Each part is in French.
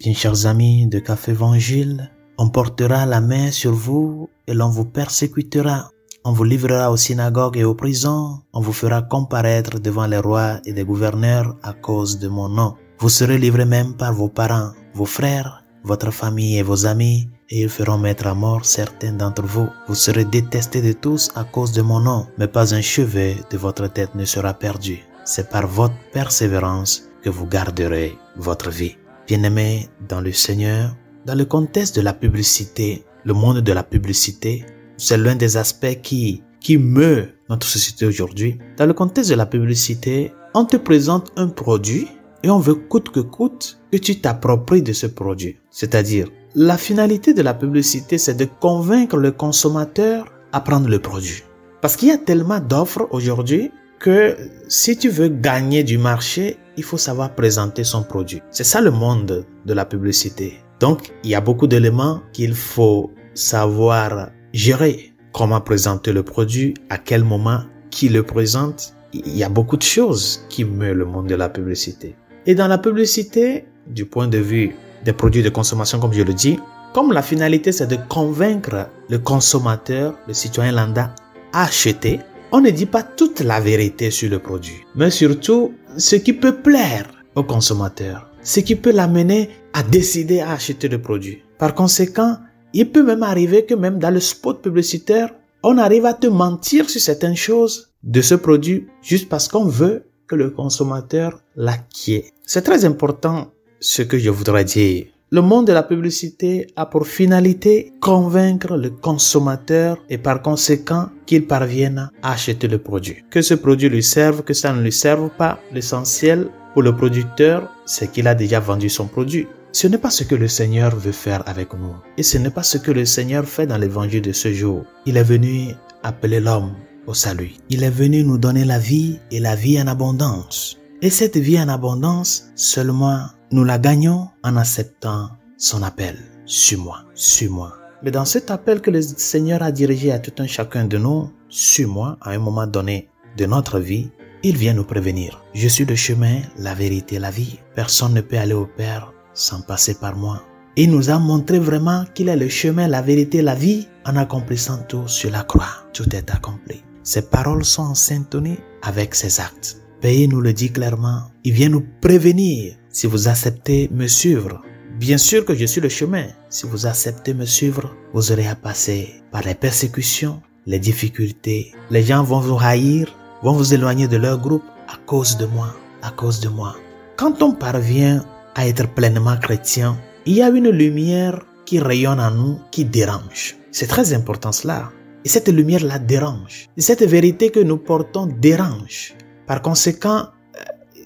Chrétiens, chers amis de Café Évangile, on portera la main sur vous et l'on vous persécutera. On vous livrera aux synagogues et aux prisons. On vous fera comparaître devant les rois et les gouverneurs à cause de mon nom. Vous serez livrés même par vos parents, vos frères, votre famille et vos amis, et ils feront mettre à mort certains d'entre vous. Vous serez détestés de tous à cause de mon nom, mais pas un cheveu de votre tête ne sera perdu. C'est par votre persévérance que vous garderez votre vie. Bien-aimés dans le Seigneur, dans le contexte de la publicité, le monde de la publicité, c'est l'un des aspects qui meut notre société aujourd'hui. Dans le contexte de la publicité, on te présente un produit et on veut coûte que coûte que tu t'appropries de ce produit. C'est-à-dire, la finalité de la publicité, c'est de convaincre le consommateur à prendre le produit. Parce qu'il y a tellement d'offres aujourd'hui que si tu veux gagner du marché, il faut savoir présenter son produit. C'est ça le monde de la publicité. Donc, il y a beaucoup d'éléments qu'il faut savoir gérer. Comment présenter le produit, à quel moment, qui le présente. Il y a beaucoup de choses qui meuvent le monde de la publicité. Et dans la publicité, du point de vue des produits de consommation, comme je le dis, comme la finalité c'est de convaincre le consommateur, le citoyen lambda, à acheter, on ne dit pas toute la vérité sur le produit, mais surtout ce qui peut plaire au consommateur, ce qui peut l'amener à décider à acheter le produit. Par conséquent, il peut même arriver que même dans le spot publicitaire, on arrive à te mentir sur certaines choses de ce produit juste parce qu'on veut que le consommateur l'acquiert. C'est très important ce que je voudrais dire. Le monde de la publicité a pour finalité convaincre le consommateur et par conséquent qu'il parvienne à acheter le produit. Que ce produit lui serve, que ça ne lui serve pas, l'essentiel pour le producteur, c'est qu'il a déjà vendu son produit. Ce n'est pas ce que le Seigneur veut faire avec nous. Et ce n'est pas ce que le Seigneur fait dans l'évangile de ce jour. Il est venu appeler l'homme au salut. Il est venu nous donner la vie et la vie en abondance. Et cette vie en abondance, seulement nous la gagnons en acceptant son appel. Suis-moi, suis-moi. Mais dans cet appel que le Seigneur a dirigé à tout un chacun de nous, suis-moi, à un moment donné de notre vie, il vient nous prévenir. Je suis le chemin, la vérité, la vie. Personne ne peut aller au Père sans passer par moi. Il nous a montré vraiment qu'il est le chemin, la vérité, la vie, en accomplissant tout sur la croix. Tout est accompli. Ses paroles sont en syntonie avec ses actes. Père nous le dit clairement. Il vient nous prévenir. Si vous acceptez me suivre, bien sûr que je suis le chemin. Si vous acceptez me suivre, vous aurez à passer par les persécutions, les difficultés. Les gens vont vous haïr, vont vous éloigner de leur groupe à cause de moi, à cause de moi. Quand on parvient à être pleinement chrétien, il y a une lumière qui rayonne en nous, qui dérange. C'est très important cela. Et cette lumière-là dérange. Et cette vérité que nous portons dérange. Par conséquent,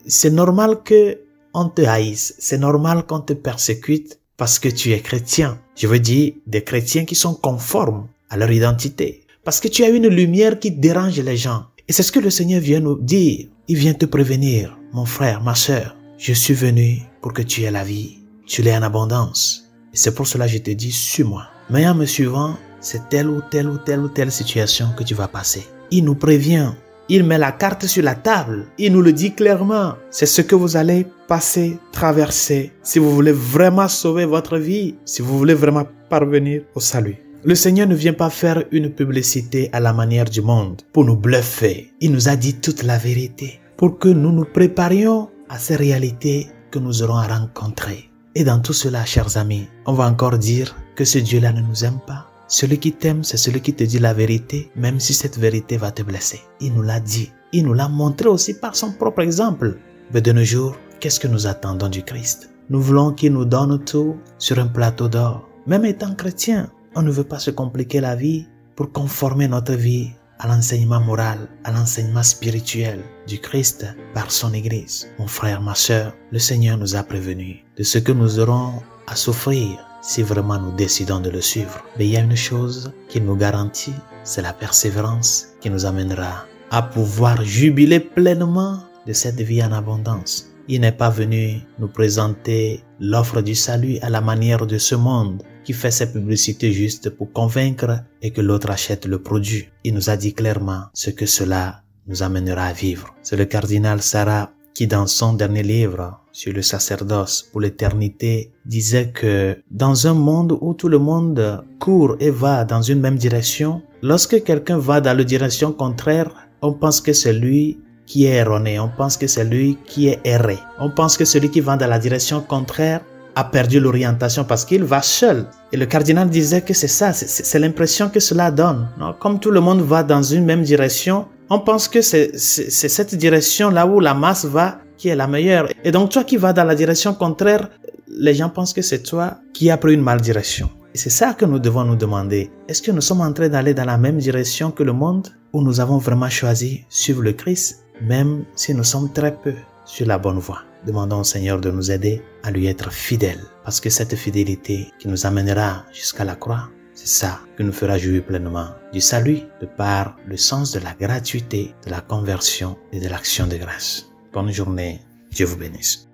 c'est normal que on te haïsse. C'est normal qu'on te persécute parce que tu es chrétien. Je veux dire, des chrétiens qui sont conformes à leur identité. Parce que tu as une lumière qui dérange les gens. Et c'est ce que le Seigneur vient nous dire. Il vient te prévenir, mon frère, ma sœur. Je suis venu pour que tu aies la vie. Tu l'aies en abondance. Et c'est pour cela que je te dis, suis-moi. Mais en me suivant, c'est telle ou telle situation que tu vas passer. Il nous prévient. Il met la carte sur la table. Il nous le dit clairement. C'est ce que vous allez passer, traverser. Si vous voulez vraiment sauver votre vie, si vous voulez vraiment parvenir au salut. Le Seigneur ne vient pas faire une publicité à la manière du monde pour nous bluffer. Il nous a dit toute la vérité pour que nous nous préparions à ces réalités que nous aurons à rencontrer. Et dans tout cela, chers amis, on va encore dire que ce Dieu-là ne nous aime pas. Celui qui t'aime, c'est celui qui te dit la vérité, même si cette vérité va te blesser. Il nous l'a dit. Il nous l'a montré aussi par son propre exemple. Mais de nos jours, qu'est-ce que nous attendons du Christ? Nous voulons qu'il nous donne tout sur un plateau d'or. Même étant chrétien, on ne veut pas se compliquer la vie pour conformer notre vie à l'enseignement moral, à l'enseignement spirituel du Christ par son Église. Mon frère, ma sœur, le Seigneur nous a prévenus de ce que nous aurons à souffrir si vraiment nous décidons de le suivre. Mais il y a une chose qu'il nous garantit, c'est la persévérance qui nous amènera à pouvoir jubiler pleinement de cette vie en abondance. Il n'est pas venu nous présenter l'offre du salut à la manière de ce monde qui fait ses publicités juste pour convaincre et que l'autre achète le produit. Il nous a dit clairement ce que cela nous amènera à vivre. C'est le cardinal Sarah qui dans son dernier livre sur le sacerdoce pour l'éternité disait que dans un monde où tout le monde court et va dans une même direction, lorsque quelqu'un va dans la direction contraire, on pense que c'est lui qui est erroné, on pense que c'est lui qui est erré. On pense que celui qui va dans la direction contraire a perdu l'orientation parce qu'il va seul. Et le cardinal disait que c'est ça, c'est l'impression que cela donne. Non? Comme tout le monde va dans une même direction, on pense que c'est cette direction-là où la masse va qui est la meilleure. Et donc toi qui vas dans la direction contraire, les gens pensent que c'est toi qui as pris une mauvaise direction. Et c'est ça que nous devons nous demander. Est-ce que nous sommes en train d'aller dans la même direction que le monde ou nous avons vraiment choisi suivre le Christ, même si nous sommes très peu sur la bonne voie? Demandons au Seigneur de nous aider à lui être fidèles, parce que cette fidélité qui nous amènera jusqu'à la croix, c'est ça qui nous fera jouir pleinement du salut de par le sens de la gratuité, de la conversion et de l'action de grâce. Bonne journée, Dieu vous bénisse.